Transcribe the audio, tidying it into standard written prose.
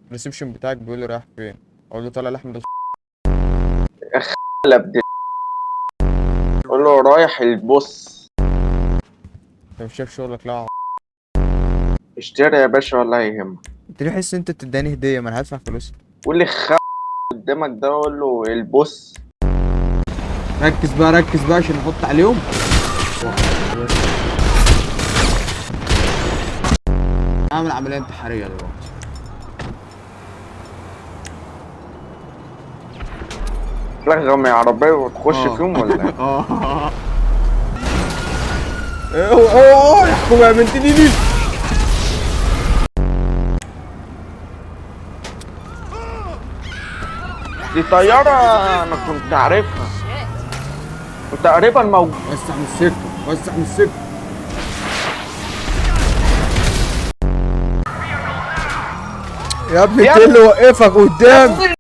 الريسبشن بتاعك بيقول لي رايح فين؟ اقول له طالع لاحمد اخلب دي. قول له رايح البص. انت مش شايف شغلك؟ لا. اشتري يا باشا ولا يهمك. انت ليه حاسس انت بتداني هديه؟ ما انا هدفع فلوسها. قول لي قدامك ده، قول له البص. ركز بقى ركز بقى عشان نحط عليهم. اعمل عمليه انتحاريه دلوقتي. تلغم يا عربية وتخش فيهم ولا ايه؟ اه اوه احكم يا بنت دي. دي طيارة انا كنت عارفها وتقريبا موجود. وسع من السكه وسع من السكه. يا ابني يا ايه اللي وقفك قدام؟